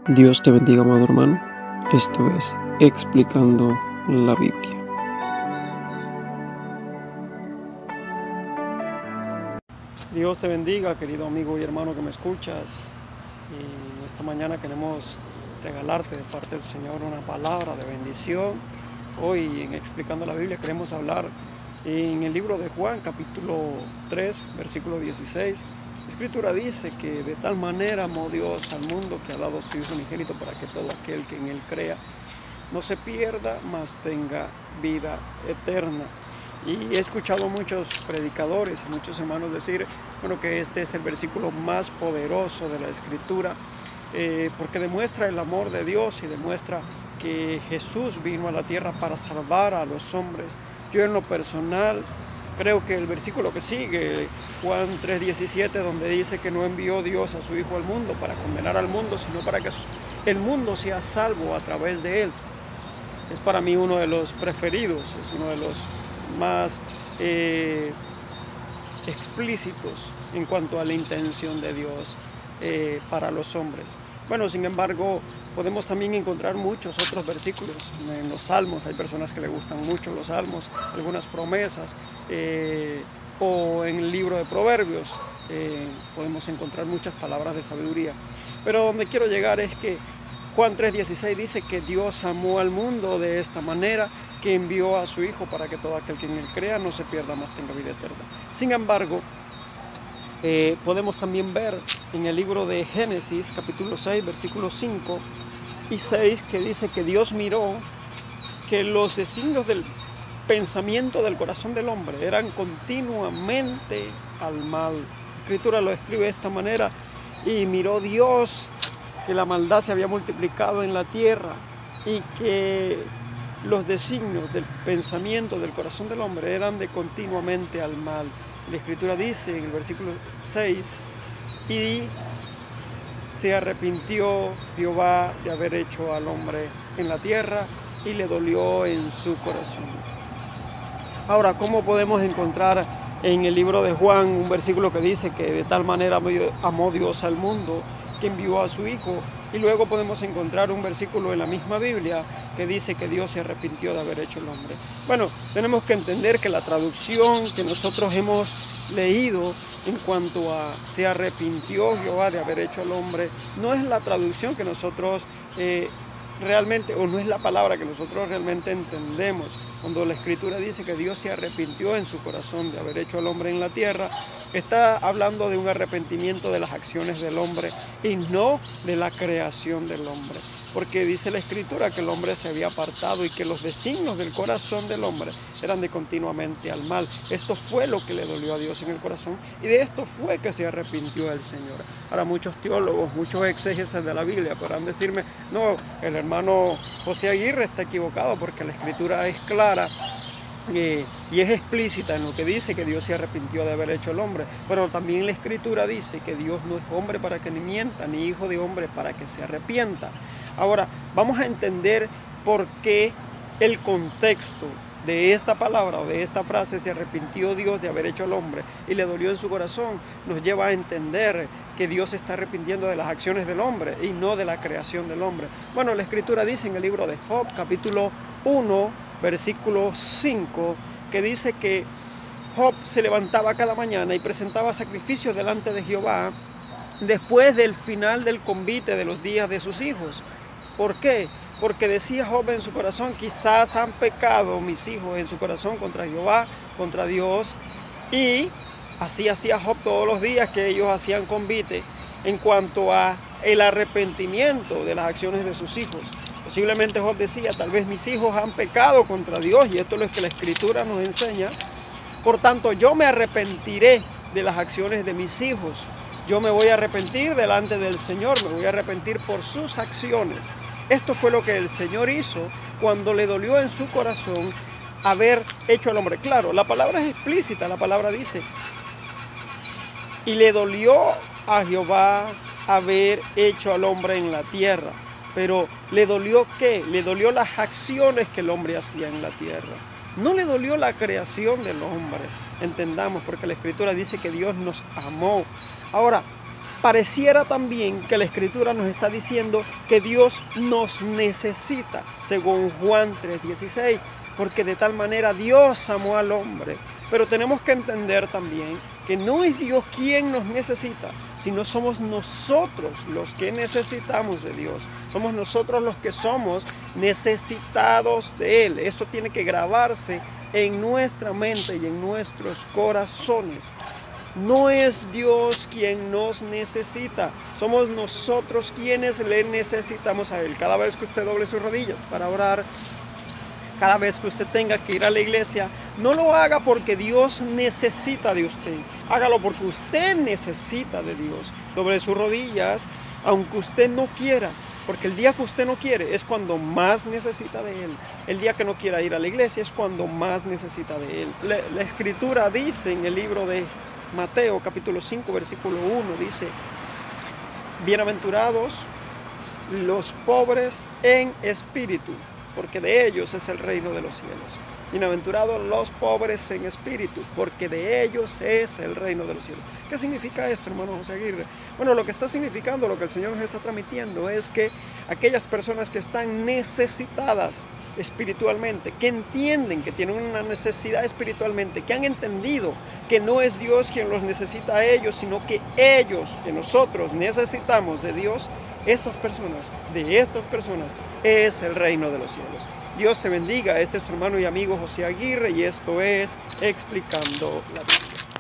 Dios te bendiga, amado hermano. Esto es Explicando la Biblia. Dios te bendiga, querido amigo y hermano que me escuchas. Y esta mañana queremos regalarte de parte del Señor una palabra de bendición. Hoy en Explicando la Biblia queremos hablar en el libro de Juan, capítulo 3, versículo 16. La Escritura dice que de tal manera amó Dios al mundo que ha dado a su Hijo unigénito para que todo aquel que en Él crea no se pierda, mas tenga vida eterna. Y he escuchado a muchos predicadores, a muchos hermanos decir, bueno, que este es el versículo más poderoso de la Escritura, porque demuestra el amor de Dios y demuestra que Jesús vino a la tierra para salvar a los hombres. Yo en lo personal creo que el versículo que sigue, Juan 3:17, donde dice que no envió Dios a su Hijo al mundo para condenar al mundo, sino para que el mundo sea salvo a través de Él, es para mí uno de los preferidos, es uno de los más explícitos en cuanto a la intención de Dios para los hombres. Bueno, sin embargo, podemos también encontrar muchos otros versículos en los Salmos. Hay personas que le gustan mucho los Salmos, algunas promesas, o en el libro de Proverbios podemos encontrar muchas palabras de sabiduría. Pero donde quiero llegar es que Juan 3:16 dice que Dios amó al mundo de esta manera, que envió a su Hijo para que todo aquel que en Él crea no se pierda, mas tenga vida eterna. Sin embargo, podemos también ver en el libro de Génesis, capítulo 6, versículos 5 y 6, que dice que Dios miró que los designios del pensamiento del corazón del hombre eran continuamente al mal. La Escritura lo escribe de esta manera: y miró Dios que la maldad se había multiplicado en la tierra y que los designios del pensamiento del corazón del hombre eran de continuamente al mal. La Escritura dice en el versículo 6: y se arrepintió Jehová de haber hecho al hombre en la tierra y le dolió en su corazón. Ahora, ¿cómo podemos encontrar en el libro de Juan un versículo que dice que de tal manera amó Dios al mundo que envió a su Hijo? Y luego podemos encontrar un versículo en la misma Biblia que dice que Dios se arrepintió de haber hecho el hombre. Bueno, tenemos que entender que la traducción que nosotros hemos leído en cuanto a se arrepintió Jehová de haber hecho al hombre, no es la traducción que nosotros realmente, o no es la palabra que nosotros realmente entendemos. Cuando la Escritura dice que Dios se arrepintió en su corazón de haber hecho al hombre en la tierra, está hablando de un arrepentimiento de las acciones del hombre y no de la creación del hombre. Porque dice la Escritura que el hombre se había apartado y que los designios del corazón del hombre eran de continuamente al mal. Esto fue lo que le dolió a Dios en el corazón y de esto fue que se arrepintió el Señor. Ahora, muchos teólogos, muchos exégetas de la Biblia podrán decirme: no, el hermano José Aguirre está equivocado porque la Escritura es clara y es explícita en lo que dice que Dios se arrepintió de haber hecho el hombre, pero también la Escritura dice que Dios no es hombre para que ni mienta, ni hijo de hombre para que se arrepienta. Ahora, vamos a entender por qué el contexto de esta palabra o de esta frase, se arrepintió Dios de haber hecho al hombre y le dolió en su corazón, nos lleva a entender que Dios se está arrepintiendo de las acciones del hombre y no de la creación del hombre. Bueno, la Escritura dice en el libro de Job, capítulo 1, versículo 5, que dice que Job se levantaba cada mañana y presentaba sacrificios delante de Jehová después del final del convite de los días de sus hijos. ¿Por qué? Porque decía Job en su corazón: quizás han pecado mis hijos en su corazón contra Jehová, contra Dios. Y así hacía Job todos los días que ellos hacían convite en cuanto a el arrepentimiento de las acciones de sus hijos. Posiblemente Job decía: tal vez mis hijos han pecado contra Dios, y esto es lo que la Escritura nos enseña. Por tanto, yo me arrepentiré de las acciones de mis hijos. Yo me voy a arrepentir delante del Señor, me voy a arrepentir por sus acciones. Esto fue lo que el Señor hizo cuando le dolió en su corazón haber hecho al hombre. Claro, la palabra es explícita, la palabra dice: y le dolió a Jehová haber hecho al hombre en la tierra. Pero ¿le dolió qué? Le dolió las acciones que el hombre hacía en la tierra. No le dolió la creación del hombre, entendamos, porque la Escritura dice que Dios nos amó. Ahora, pareciera también que la Escritura nos está diciendo que Dios nos necesita, según Juan 3:16, porque de tal manera Dios amó al hombre. Pero tenemos que entender también que no es Dios quien nos necesita, sino somos nosotros los que necesitamos de Dios. Somos nosotros los que somos necesitados de Él. Esto tiene que grabarse en nuestra mente y en nuestros corazones. No es Dios quien nos necesita, somos nosotros quienes le necesitamos a Él. Cada vez que usted doble sus rodillas para orar, cada vez que usted tenga que ir a la iglesia, no lo haga porque Dios necesita de usted. Hágalo porque usted necesita de Dios. Doble sus rodillas, aunque usted no quiera. Porque el día que usted no quiere es cuando más necesita de Él. El día que no quiera ir a la iglesia es cuando más necesita de Él. La Escritura dice en el libro de Mateo capítulo 5 versículo 1, dice: bienaventurados los pobres en espíritu, porque de ellos es el reino de los cielos. Bienaventurados los pobres en espíritu, porque de ellos es el reino de los cielos. ¿Qué significa esto, hermano José Aguirre? Bueno, lo que está significando, lo que el Señor nos está transmitiendo, es que aquellas personas que están necesitadas espiritualmente, que entienden que tienen una necesidad espiritualmente, que han entendido que no es Dios quien los necesita a ellos, sino que ellos, que nosotros necesitamos de Dios, de estas personas, es el reino de los cielos. Dios te bendiga. Este es tu hermano y amigo José Aguirre y esto es Explicando la Biblia.